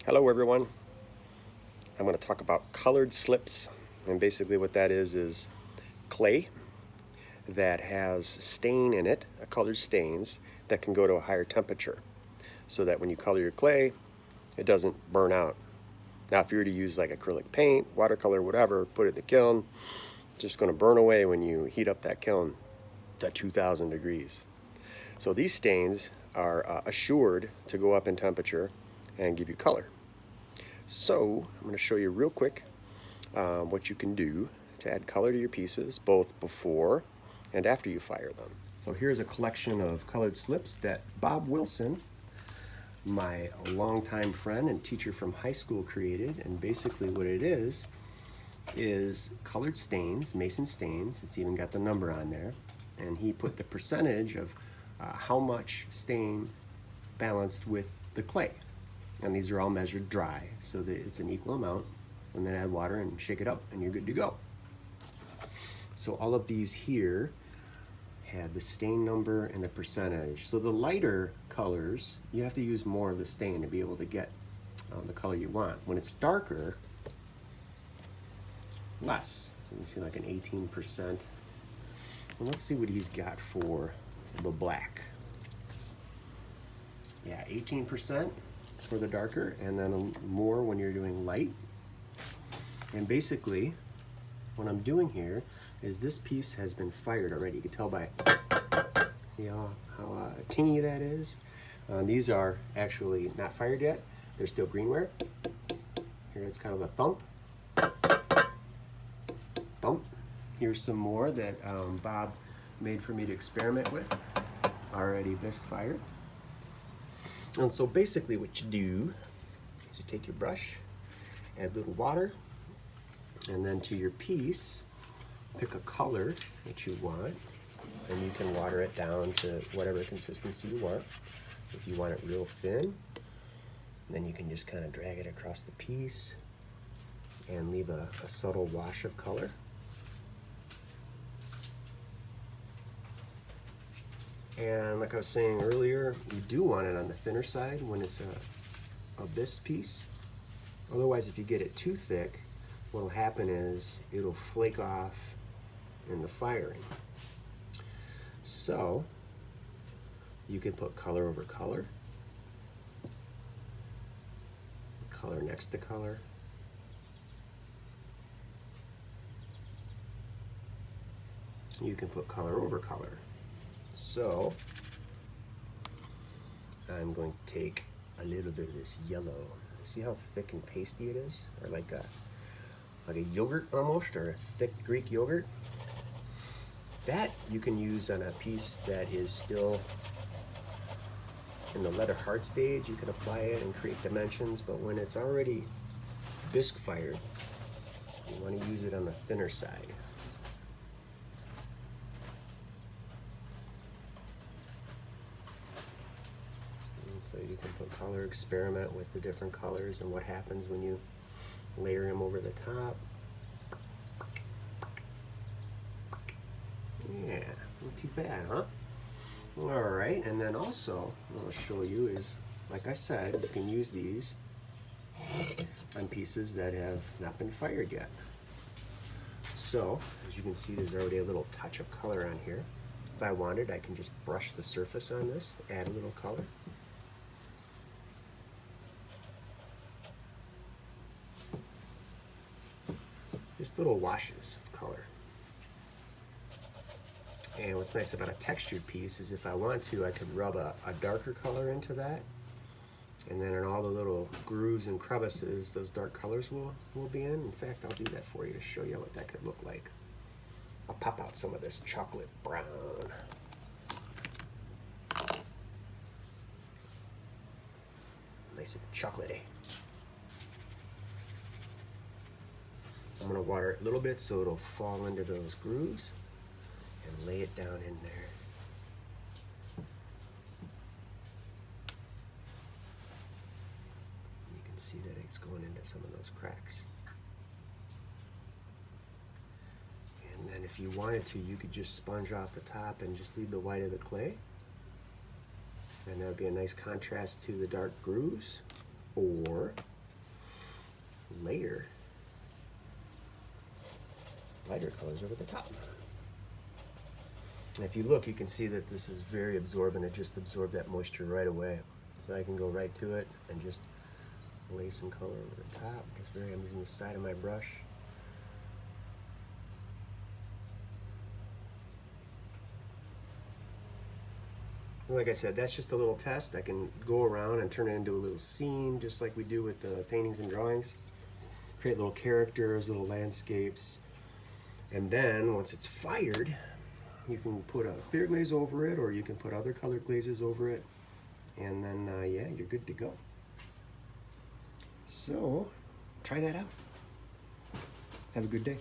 Hello everyone. I'm going to talk about colored slips, and basically what that is clay that has stain in it, colored stains that can go to a higher temperature so that when you color your clay it doesn't burn out. Now if you were to use like acrylic paint, watercolor, whatever, put it in the kiln, it's just going to burn away when you heat up that kiln to 2000 degrees. So these stains are assured to go up in temperature and give you color. So I'm going to show you real quick what you can do to add color to your pieces, both before and after you fire them. So here's a collection of colored slips that Bob Wilson, my longtime friend and teacher from high school, created. And basically what it is colored stains, mason stains. It's even got the number on there. And he put the percentage of how much stain balanced with the clay. And these are all measured dry, so that it's an equal amount. And then add water and shake it up, and you're good to go. So all of these here have the stain number and the percentage. So the lighter colors, you have to use more of the stain to be able to get the color you want. When it's darker, less. So you see like an 18%. And let's see what he's got for the black. Yeah, 18% for the darker, and then more when you're doing light. And basically what I'm doing here is this piece has been fired already. You can tell by, see how tingy that is. These are actually not fired yet. They're still greenware. Here it's kind of a thump. Thump. Here's some more that Bob made for me to experiment with, already bisque fired. And so basically what you do is you take your brush, add a little water, and then to your piece, pick a color that you want, and you can water it down to whatever consistency you want. If you want it real thin, then you can just kind of drag it across the piece and leave a subtle wash of color. And like I was saying earlier, you do want it on the thinner side when it's a bisque piece. Otherwise, if you get it too thick, what'll happen is it'll flake off in the firing. So you can put color over color, color next to color. You can put color over color. So I'm going to take a little bit of this yellow. See how thick and pasty it is? Or like a yogurt almost, or a thick Greek yogurt. That you can use on a piece that is still in the leather hard stage. You can apply it and create dimensions, but when it's already bisque fired, you want to use it on the thinner side. So you can put color, experiment with the different colors and what happens when you layer them over the top. Yeah, not too bad, huh? All right, and then also what I'll show you is, like I said, you can use these on pieces that have not been fired yet. So, as you can see, there's already a little touch of color on here. If I wanted, I can just brush the surface on this, add a little color. Just little washes of color. And what's nice about a textured piece is if I want to, I could rub a darker color into that. And then in all the little grooves and crevices, those dark colors will be in. In fact, I'll do that for you to show you what that could look like. I'll pop out some of this chocolate brown. Nice and chocolatey. I'm going to water it a little bit so it'll fall into those grooves and lay it down in there. You can see that it's going into some of those cracks. And then if you wanted to, you could just sponge off the top and just leave the white of the clay. And that would be a nice contrast to the dark grooves. Or layer lighter colors over the top. And if you look, you can see that this is very absorbent. It just absorbed that moisture right away. So I can go right to it and just lay some color over the top. I'm using the side of my brush. Like I said, that's just a little test. I can go around and turn it into a little scene, just like we do with the paintings and drawings. Create little characters, little landscapes. And then, once it's fired, you can put a clear glaze over it, or you can put other colored glazes over it. And then, yeah, you're good to go. So, try that out. Have a good day.